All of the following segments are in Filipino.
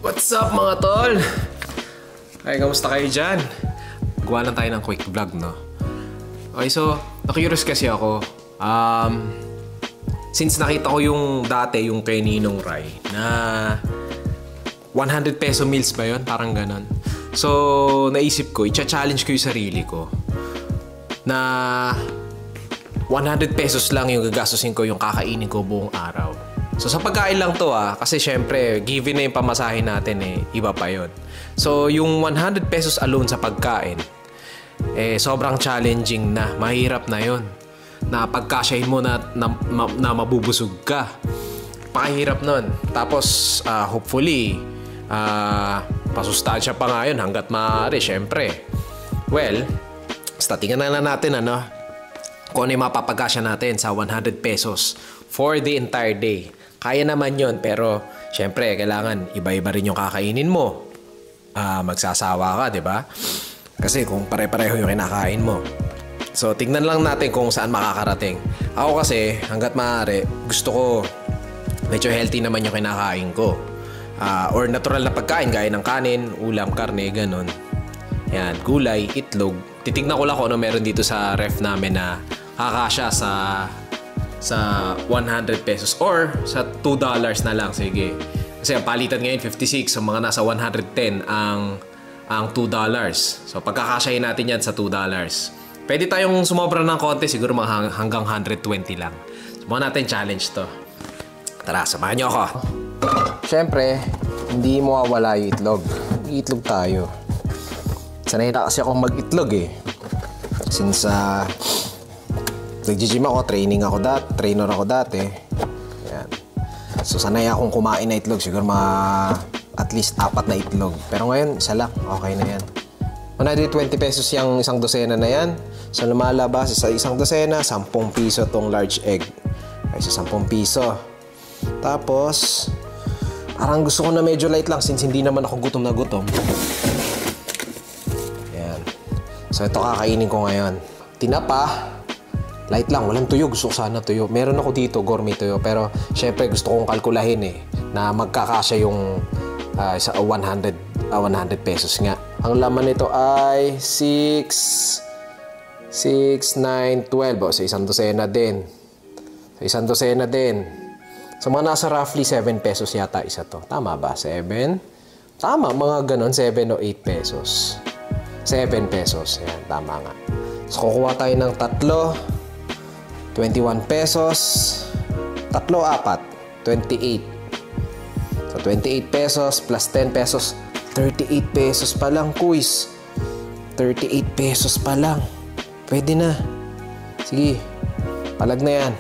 What's up mga tol? Ay, kamusta kayo dyan? Gawa lang tayo ng quick vlog, no? Okay, so, na-curious kasi ako. Since nakita ko yung dati, yung kay Ninong Rai, na 100 peso meals ba yun? Parang ganon. So, naisip ko, i-challenge ko yung sarili ko na 100 pesos lang yung gagastusin ko yung kakainin ko buong araw. So sa pagkain lang to kasi syempre given na yung pamasahin natin iba pa yon. So yung 100 pesos alone sa pagkain sobrang challenging na, mahirap na yon. Na pagkasyahin mo na mabubusog ka. Pakahirap nun. Tapos hopefully pasustansya pa nga yun hanggat maaari syempre. Well, basta tingnan na natin kung ano yung mapapagkasya natin sa 100 pesos for the entire day. Kaya naman yon, pero syempre kailangan iba-iba rin yung kakainin mo. Magsasawa ka, di ba? Kasi kung pare-pareho yung kinakain mo. So tignan lang natin kung saan makakarating. Ako kasi hanggat maaari gusto ko medyo healthy naman yung kinakain ko. Or natural na pagkain gaya ng kanin, ulam, karne, ganun. Yan, gulay, itlog. Titignan ko lang kung ano meron dito sa ref namin na kakasya sa 100 pesos or sa $2 na lang, sige. Kasi ang palitan ngayon 56, so mga nasa 110 ang $2. So pagkakasyahin natin yan sa $2. Pwede tayong sumobra ng konti, siguro mga hanggang 120 lang. Subukan natin challenge to. Tara, samahan niyo ako. Siyempre, hindi mo mawawala yung itlog. Itlog tayo. Sanay na kasi akong mag-itlog Since nag-gym ako, trainer ako dati. Yan. So sanay akong kumain na itlog, siguro mga at least 4 na itlog. Pero ngayon, isa lang, okay na yan. 120 pesos yung isang dosena na yan. So lumalabas sa isang dosena, 10 piso tong large egg. Okay, so 10 piso. Tapos, parang gusto ko na medyo light lang since hindi naman ako gutom na gutom. Yan. So ito kakainin ko ngayon. Tinapa. Light lang, walang tuyo. Gusto ko sana tuyo. Meron ako dito, gourmet tuyo. Pero, syempre, gusto kong kalkulahin na magkakasya yung sa 100 pesos nga. Ang laman nito ay 6, 9, 12. Sa isang dosena din. So, mga nasa roughly 7 pesos yata isa to. Tama ba? 7? Tama, mga ganon. 7 o 8 pesos. 7 pesos. Yan, tama nga. So, kukuha tayo ng 3. 21 pesos. 3, 4. 28. So, 28 pesos plus 10 pesos. 38 pesos pa lang, kuis. 38 pesos pa lang. Pwede na. Sige. Palag na yan.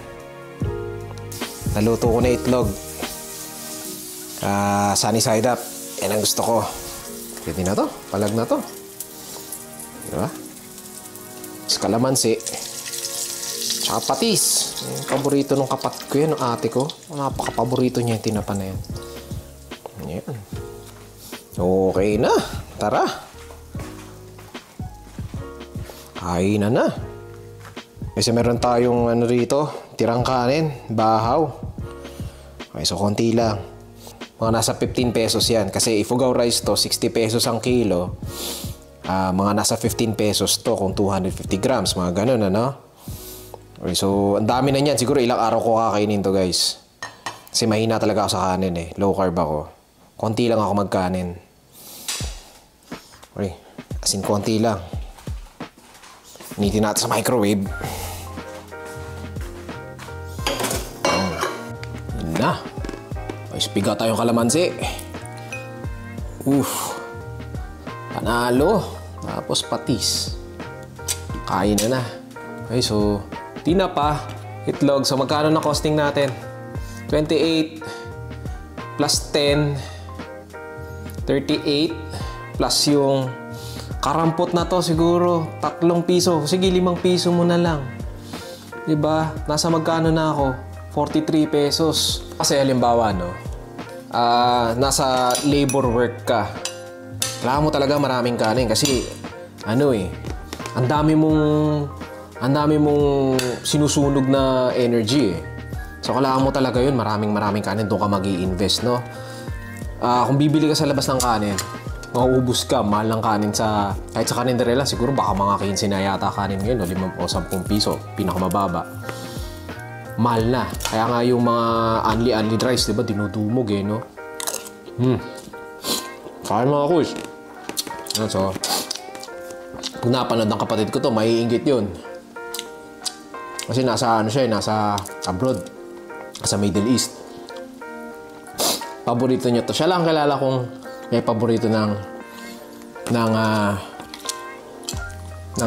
Naluto ko na itlog. Sunny side up. Yan ang gusto ko. Pwede na to. Palag na to. Diba? Tapos kalamansi. Tsaka patis. Yung paborito ng kapatid ko yan, ng ate ko. Napaka-paborito niya yung tinapa na yan. Yan. Okay na. Tara. Kain na. Kasi meron tayong rito, tirang kanin, bahaw. Okay, so konti lang. Mga nasa 15 pesos yan. Kasi Ifugao rice to, 60 pesos ang kilo. Mga nasa 15 pesos to kung 250 grams. Mga ganun, Okay, so ang dami na niyan. Siguro ilang araw ko kakainin to, guys. Kasi mahina talaga ako sa kanin Low carb ako. Konti lang ako magkanin. Okay, as in konti lang. Initin natin sa microwave. Yun na. Okay, spiga tayong kalamansi. Panalo. Tapos patis. Kain na. Okay, so tinapa, itlog. So, magkano na costing natin? 28 plus 10, 38 plus yung karampot na to siguro 3 piso. Sige, 5 piso mo na lang. Diba? Nasa magkano na ako? 43 pesos. Kasi halimbawa, nasa labor work ka. Kailangan mo talaga maraming kanin kasi ang dami mong sinusunog na energy So kailangan mo talaga yun, maraming kanin, doon ka mag-i-invest, Kung bibili ka sa labas ng kanin, mauubos ka, mahal ng kanin kahit sa kaninderela, siguro baka mga 15 na yata kanin ngayon, o 5 o 10 piso, pinakamababa. Mahal na. Kaya nga yung mga unli rice, diba, dinudumog eh, no? Kain mga kuys. So, kung napanood ng kapatid ko to, maiinggit yun. Kasi nasa abroad, sa Middle East. Paborito niya to. Siya lang kilala kong may paborito ng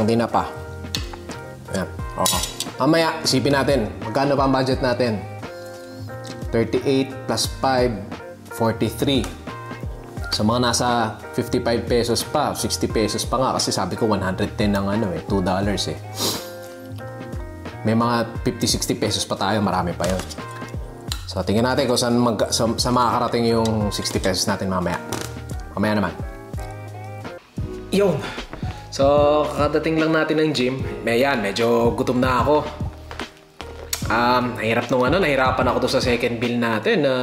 tinapa. Ayan. Okay. Mamaya, isipin natin, magkano pa ang budget natin? 38 plus 5, 43. Sa mga nasa 55 pesos pa, 60 pesos pa nga, kasi sabi ko 110 ng $2 eh. May mga 50-60 pesos pa tayo, marami pa yun. So, tingnan natin kung saan makakarating yung 60 pesos natin mamaya. Mamaya naman. Yun! So, kakadating lang natin ng gym. Medyo gutom na ako. Nahirapan ako doon sa second bill natin na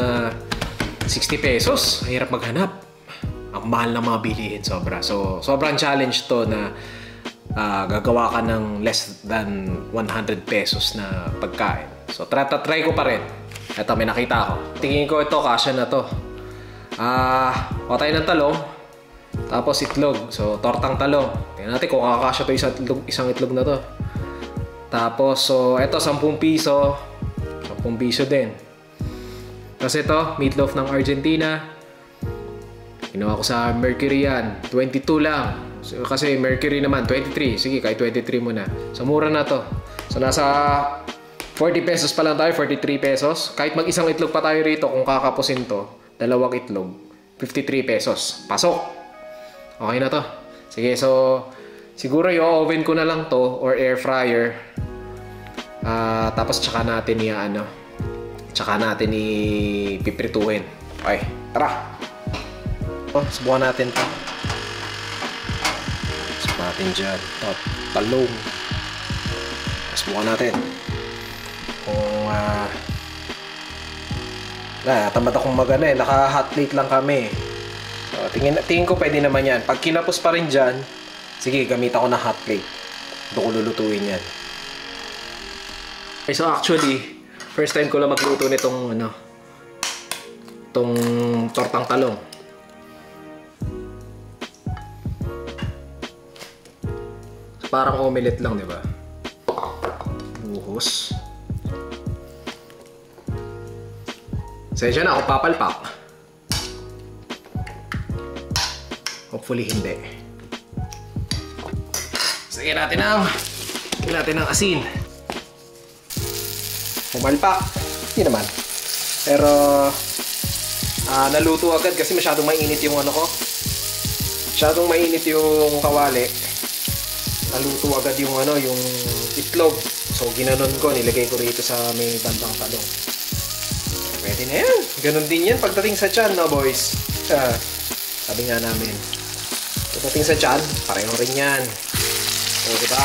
60 pesos. Hirap maghanap. Ang mahal ng mga bilihin, sobra. So, sobrang challenge to na gagawa ka ng less than 100 pesos na pagkain. So, try ko pa rin. Ito, may nakita ako. Tingin ko ito, kasya na to. Tayo ng talong. Tapos itlog. So, tortang talong. Tingnan natin kung kakasya to isang itlog na to. Tapos, so, ito, 10 piso. 10 piso din. Tapos ito, meatloaf ng Argentina. Ginawa ko sa Mercury yan. 22 lang. So, kasi Mercury naman, 23. Sige, kahit 23 muna. So, mura na to. So, nasa 40 pesos pa lang tayo, 43 pesos. Kahit mag-isang itlog pa tayo rito, kung kakapusin to, 2 itlog, 53 pesos. Pasok! Okay na to. Sige, so, siguro yung oven ko na lang to, or air fryer. Tapos, tsaka natin ipiprituhin. Okay, tara! Subukan natin to. Subukan natin dyan. Talong. Subukan natin. Kung tamad akong naka-hot plate lang kami. So, tingin ko pwede naman yan. Pag kinapos pa rin dyan, sige, gamit ako ng hot plate. Doon ko lulutuin yan. Okay, so actually, first time ko lang magluto nitong itong tortang talong. So, parang omelette lang, di ba? Buhos. Sensya na ako papalpak. Hopefully hindi. Sige natin ang asin. Pumalpak. Hindi naman. Pero naluto agad kasi masyadong mainit yung Masyadong mainit yung kawali. Naluto agad yung yung itlog. So ginanon ko, nilagay ko rito sa may bandang talong. Pwede na yan. Ganon din yan pagdating sa tiyan, no boys? Sabi nga namin. Pagdating sa tiyan, pareho rin yan. O, diba?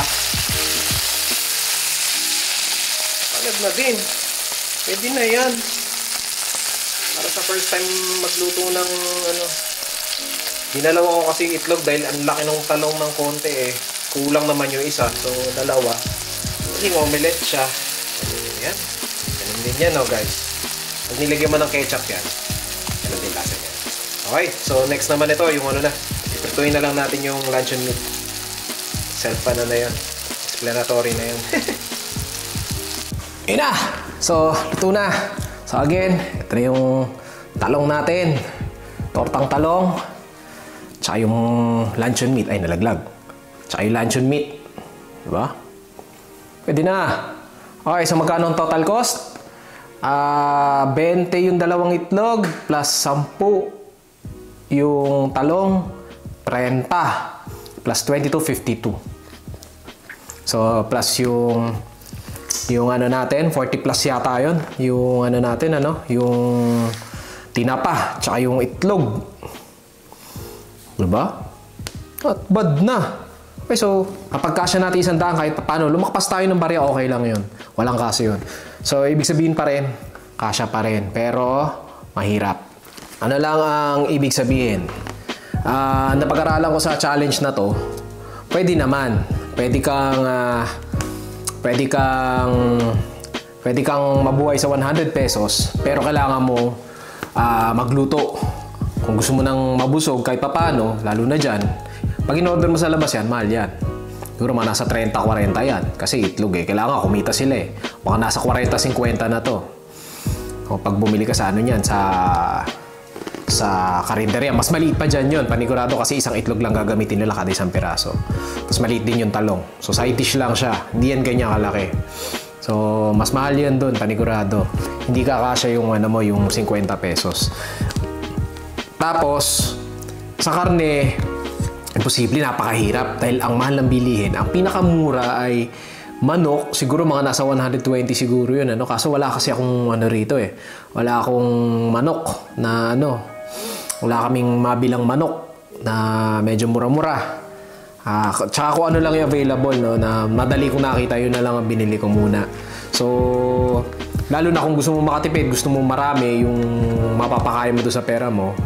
Palag na din. Pwede na yan. Para sa first time magluto ng Dinalawa ko kasi itlog dahil ang laki ng talong ng konti eh. Kulang naman yung isa. So, dalawa. Kasi omelette siya. Ayan. Ganun din yan, no guys. Pag nilagyan mo ng ketchup yan, ganun din lasa niya. Okay, so next naman ito, yung iprituin na lang natin yung luncheon meat. Na yan. Explanatory na yan. Ina! So, ito na. So again, ito na yung talong natin. Tortang talong. Tsaka yung luncheon meat. Ay, nalaglag. Tsaka yung luncheon meat. Diba? Pwede na. Okay, so magkano ang total cost? 20 yung dalawang itlog plus 10 yung talong, 30 plus 22, 52. So plus yung natin, 40 plus yata yun. Yung natin, yung tinapa, tsaka yung itlog. Diba? At bad na. Okay, so kapag kasya natin 100 kahit paano, lumakpas tayo ng barya, okay lang yun. Walang kaso yun. So, ibig sabihin pa rin, kasya pa rin. Pero, mahirap. Ano lang ang ibig sabihin? Napag-aralan ko sa challenge na to, pwede naman. Pwede kang mabuhay sa 100 pesos, pero kailangan mo magluto. Kung gusto mo nang mabusog kahit papaano, lalo na dyan, pag in-order mo sa labas yan, mahal yan. Siguro mga nasa 30-40 yan. Kasi itlog kailangan kumita sila Baka nasa 40-50 na to. O pag bumili ka sa ano yan, sa karinderya, mas maliit pa dyan yun. Panigurado kasi isang itlog lang gagamitin nila kada isang piraso. Tapos maliit din yung talong. So side dish lang siya. Hindi yan ganyan kalaki. So mas mahal yan doon, panigurado. Hindi kakasya yung yung 50 pesos. Tapos sa karne, imposible, napakahirap dahil ang mahal ng bilihin. Ang pinakamura ay manok, siguro mga nasa 120 siguro yun. Kaso wala kasi akong rito Wala akong manok na wala kaming mabilang manok na medyo mura-mura. Tsaka kung ano lang yung available, na madali kong nakita, yun na lang ang binili ko muna. So, lalo na kung gusto mo makatipid, gusto mo marami yung mapapakain mo doon sa pera mo.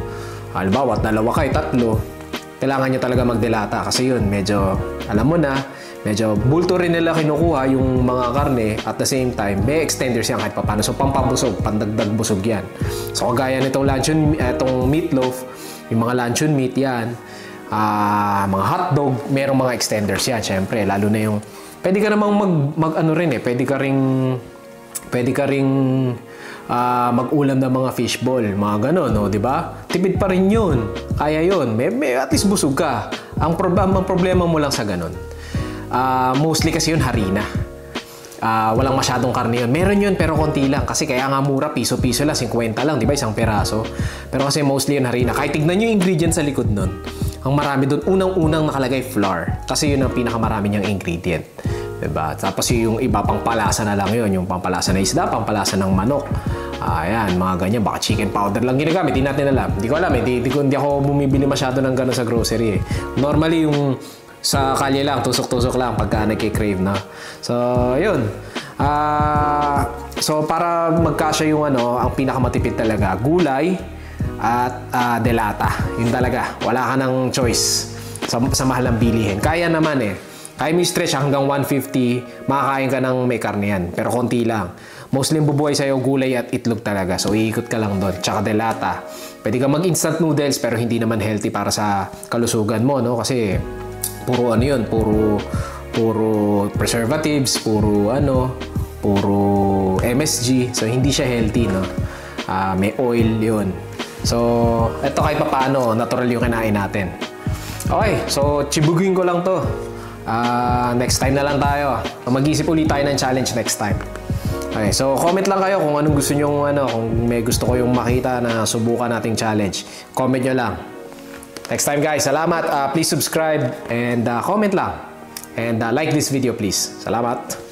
Halimbawa, 2 kayo, 3, kailangan nyo talaga magdelata kasi yun, medyo, alam mo na, medyo bulto rin nila kinukuha yung mga karne. At the same time, may extenders yan kahit paano. So, pampabusog, pandagdag busog yan. So, kagaya nitong itong meatloaf, yung mga luncheon meat yan, mga hotdog, merong mga extenders yan, syempre. Lalo na yung, pwede ka namang pwede ka ring mag-ulam ng mga fishball, mga ganon, di ba? Tipid pa rin yun. Kaya yun. At least busog ka. Ang problema mo lang sa ganon, mostly kasi yun harina. Walang masyadong karne yun. Meron yun pero konti lang. Kasi kaya nga mura, piso-piso lang, 50 lang, di ba? Isang peraso. Pero kasi mostly yun harina. Kahit tignan nyo yung ingredients sa likod nun, ang marami dun, unang-unang nakalagay flour. Kasi yun ang pinakamarami niyang ingredient. Diba? Tapos yung iba pang palasa na lang yun. Yung pampalasa na isda, pampalasa ng manok. Ayan, mga ganyan. Baka chicken powder lang ginagamit. Hindi natin alam. Hindi ko alam Hindi ako bumibili masyado ng gano'n sa grocery Normally yung sa kalye lang, tusok-tusok lang pagka nagki-crave na. So, yun. So, para magkasya yung ang pinakamatipid talaga, gulay at delata. Yun talaga. Wala ka ng choice sa mahal ng bilihin. Kaya naman Kaya mo stretch hanggang 150, makakain ka ng may karne yan. Pero konti lang. Mostly bubuhay sa'yo gulay at itlog talaga. So, iikot ka lang doon. Tsaka delata. Pwede ka mag-instant noodles pero hindi naman healthy para sa kalusugan mo, Kasi puro yun, puro preservatives, puro MSG. So, hindi siya healthy, may oil yun. So, eto kahit paano, natural yung kinain natin. Okay, so, chibugin ko lang to. Next time na lang tayo. Mag-isip ulit tayo ng challenge next time. Okay, so comment lang kayo kung anong gusto nyo, kung may gusto ko yung makita na subukan nating challenge. Comment nyo lang. Next time guys, salamat. Please subscribe and comment lang. And like this video please. Salamat.